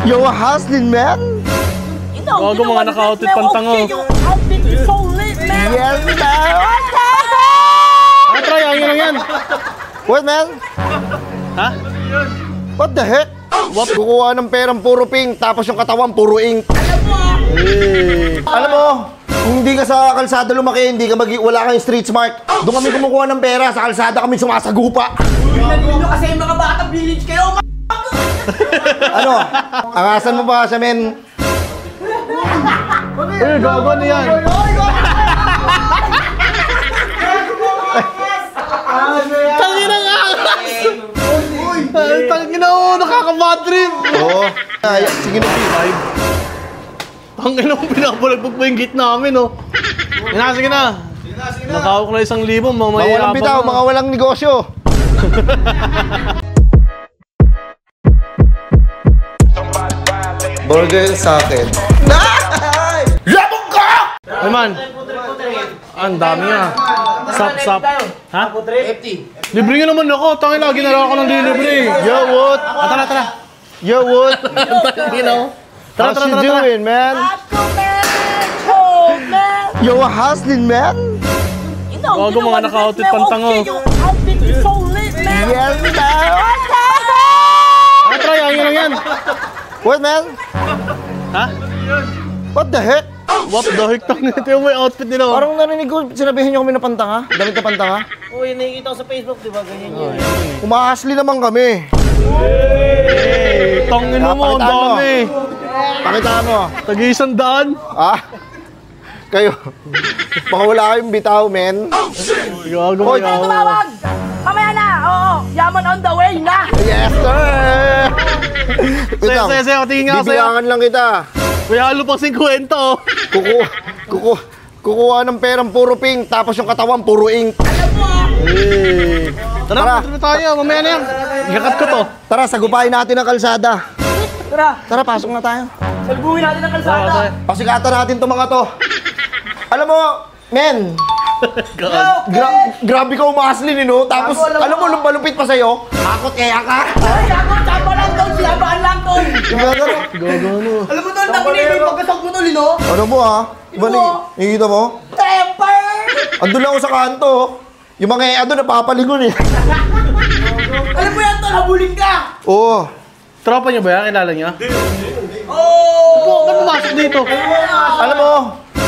You're hustling, man. You know mga naka-outfit pantango. Your outfit is so lit, man. Yes, man. Try, ayun lang yan. What, man? Ha? What the heck? What? Kukuha ng perang puro pink, tapos yung katawan puro ink. Alam mo, kung hindi ka sa kalsada lumaki, wala kang street smart. Doon kami kumukuha ng pera, sa kalsada kami sumasagupa. Nandito kasi yung mga batang village kayo, Ano? Angasan mo ba siya, men? Gago na yan. Tangina nga! Tangina mo, nakaka-bad trip! Oo. Sige na, P5. Tangina mo, pinapalagpag pa yung gate namin, oh. Sige na. Nakawak na 1,000, Mga walang bitaw, mga walang negosyo. Burger sa akin. Labog ka! Ay man! Ang dami nga. Sap. Ha? Libre nyo naman ako. Tangin lagi na lang ako ng delivery. Yo, what? Tara. Yo, what? Tara. How's you doing, man? You're hustling, man. You know mga naka-outfit pantango. Your outfit is so lit, man. Yes, man. Try, ayun lang yan. What, man? Ha? What the heck? What the heck? Tangin ito yung may outfit nila. Parang narinig ko, sinabihin niyo kami na pantanga. Damit na pantanga. Oo, yun nakikita ko sa Facebook, di ba? Ganyan yun. Umahasli naman kami. Tangin mo, ang dami. Pakitaan mo. Tag-100. Ah? Kayo. Baka wala kayong bitaw, men. Gago Hoy, mo. Tumawag! Mamaya na! Oo! Yaman on the way na! Yes, sir! Sige, tingin nga sa'yo. Bibilangan lang kita. May halo pang 50, oh. Kukuha ng perang puro pink, tapos yung katawan puro ink. Tara, tayo. Mamaya na yan. Ikakat ko to. Tara, sagupain natin ang kalsada. Tara! Pasok na tayo. Salbuhin natin ang kalsada! Pasikatan natin itong mga to. Alam mo, men, grabe ka umahaslin, no? Tapos, alam mo, malupit pa sa'yo, akot kaya ka. Ay, ako! Tsaba lang tol! Sinabaan lang tol! Gagano. Alam mo tol, nakinig yung pagkasok mo tol, no? Ano mo, ha? Diba, nakikita mo? Temper! Andun lang ako sa kanto. Yung mga doon, napapalingon eh. Alam mo yan tol, habulin ka! Oo. Tropa niya ba yan? Kilala niya? Oo! Ba't pumasok dito? Alam mo,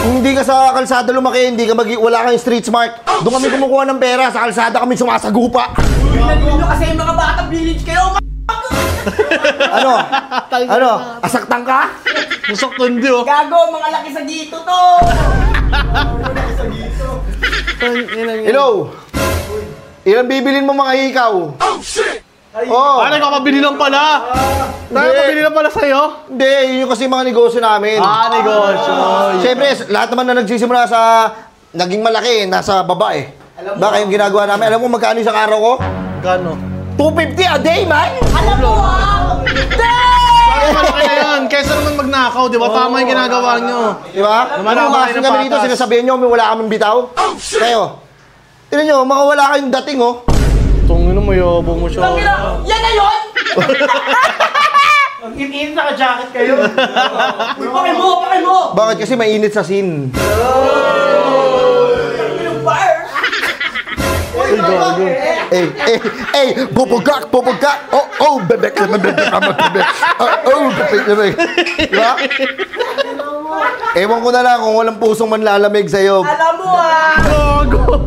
kung hindi ka sa kalsada lumaki, wala kang street smart. Doon kami kumukuha ng pera, sa kalsada kami sumasagupa. Nandito kasi yung mga batang village kayo, Ano? Asaktan ka? Pusok tundi, oh. Gago, mga laki sa dito to! Hello? Ilang bibilin mo mga hikaw? Oh, Nagkakabili lang pala. Nagkakabili lang pala sa'yo? hindi, yun yung kasi mga negosyo namin. Negosyo. Siyempre, lahat naman na nagsisimula sa naging malaki, nasa baba eh. Baka yung ginagawa namin. Alam mo magkano isang araw ko? Gano? 250 a day, man! Alam mo Malaki na yan. Kaysa naman magnakaw, di ba? Tama yung ginagawa nyo. Di ba? Umasin kami dito, sinasabihin nyo, may wala kaming bitaw. Kayo, tinan nyo, mga wala kayong dating, oh. Tungin mo, yabong mo siya. Yan na yun! Ang in-in, naka-jacket kayo. Pakay mo! Bakit? Kasi mainit sa scene. Yung fire! Bubugak! Bebek! Bebek! Diba? Ewan ko na lang kung walang pusong manlalamig sa'yo. Alam mo Gago!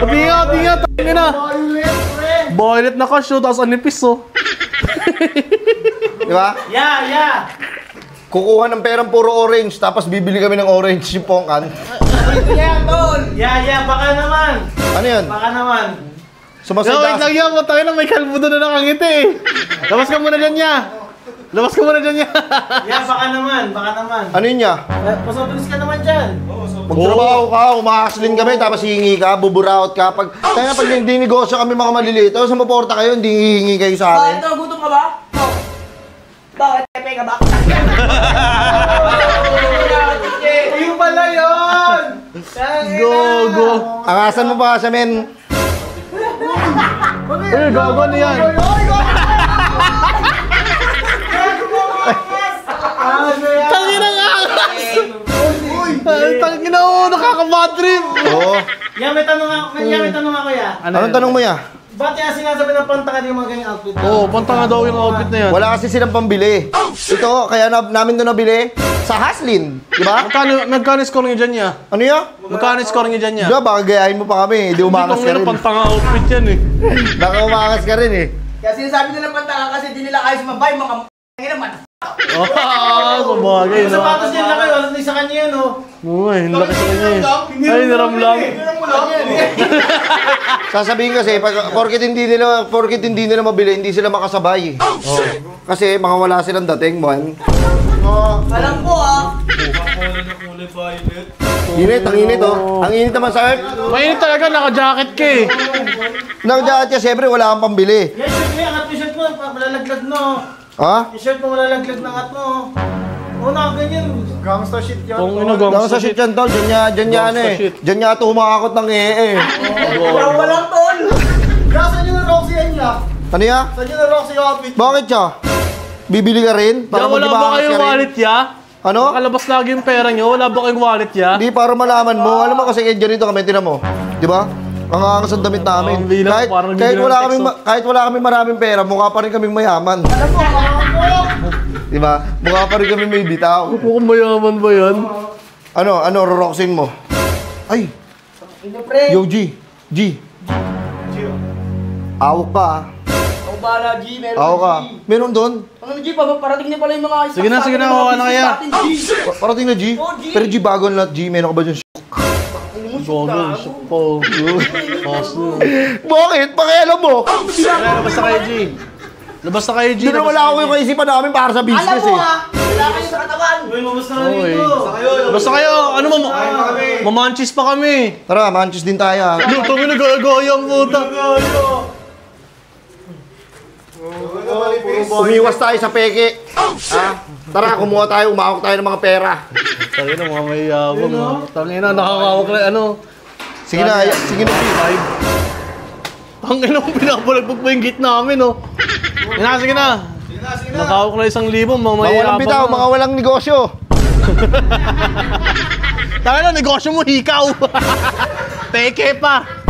Tinga! Tangin na! Violet na ka siya, tapos anipis, oh. Diba? Yeah. Kukuha ng perang puro orange, tapos bibili kami ng orange yung pongkan. Yeah, tol! Yeah, baka naman. Ano yun? Baka naman. Wait lang Sumasadas. yan, tayo na may kalbo doon na nakangiti, eh. Labas ka muna dyan, ya. Yeah, baka naman. Ano yun niya? Pasobilis ka naman dyan. Magtrabaho ka, umakaslin kami, tapos hihingi ka, buburaot ka. Pag hindi negosyo kami mga maliliit, sa maporta kayo, hindi hihingi kayo sa amin. Bakit gutom ka ba? Bakit tepe ka ba? Yung pala yun! Go! Angasan mo ba siya, men? Gago na yan. bad trip! Oo. Yan, may tanong ako ya. Anong tanong mo ya? Ba't yan sinasabi ng pantangad yung mga ganyang outfit? Oo, panta nga daw yung outfit na yan. Wala kasi silang pambili. Ito, kaya namin doon nabili sa Haslin. Di ba? Magkano score niyo dyan niya? Ano yan? Magkano score niyo dyan niya? Di ba, baka gayahin mo pa kami. Di umangas ka rin. Pantanga outfit yan eh. Baka umangas ka rin eh. Kaya sinasabi nila pantanga kasi di nila ayos mabay mga naman. Sabagay Yung sapatos niya laki, wala sa kanya yan, oh. Oo, ang laki sa kanya eh. Ay, niramlam. Sasabihin kasi, porkit hindi nila mabili, hindi sila makasabay. Kasi mga wala silang dating, man. Alam ko Init, ang init oh. Ang init naman sa earth. Mainit talaga, naka-jacket ka eh. Nagdaat ka, siyempre wala kang pambili. Yan, shirt mo yan, angat mo yung shirt mo, malalaglag no. Ha? Yung shirt mo malalaglag na angat mo. Oo, nakaganyan. Gangsta shit yan. Kung ina, Dang gangsta sa shit shit. yan tol, dyan niya ano eh. shit. Dyan niya ito humakakot ng walang tol. Saan nyo na Roxy yan niya? Ano ya? Saan nyo na Roxy yung outfit? Bakit siya? Bibili ka rin? Ya, wala ba magibangas kayong ka rin? wallet ya? Ano? Nakalabas lagi yung pera nyo, wala ba kayong wallet ya? Hindi, para malaman mo. Alam mo kasi dyan dito kami, tinan mo. Di ba? Ang angas ang damit namin. Ang bilang, parang bibilang ng tekso. Kahit wala kami maraming pera, mukha pa rin kaming mayaman. Di ba? Mukha pa rin kami may bitaw. Mukhang mayaman ba yan? Ano, roroxin mo? Ay! Yo, G. Awok ka ah. Ang bala G, meron Awok ka. G. Meron doon. Ano G, parating niya pala yung mga Sige na, kuha na kaya. Parating na G. Oh, G. Pero G, bago na lahat G. Meron ka ba dyan? Gogo, shock po. Paso. Bakit? Pakialam mo. Labas na kayo, G. Labas na kayo, G. Hindi na wala ako yung kaisipan namin para sa Alam business mo eh. wala kayo sa katawan. Uy, mabas na Oy. dito. Labas na kayo. Ano mo? Mamanchis pa kami. Tara, manchis din tayo ah. Luto mo nag-aagaya ang puta. Umiwas tayo sa peke. Ah, tara, kumuha tayo, umahok tayo ng mga pera. Tangina, mga may yabang. Tangina, nakakawak na ano. Sige na, sige na, G. Ang ina mo, pinapalagpag pa yung gate namin, oh. Sige na. Nakawak na 1,000, mga Mga may walang bitaw, yabang. mga walang negosyo. Tangina, negosyo mo, hikaw. Peke pa.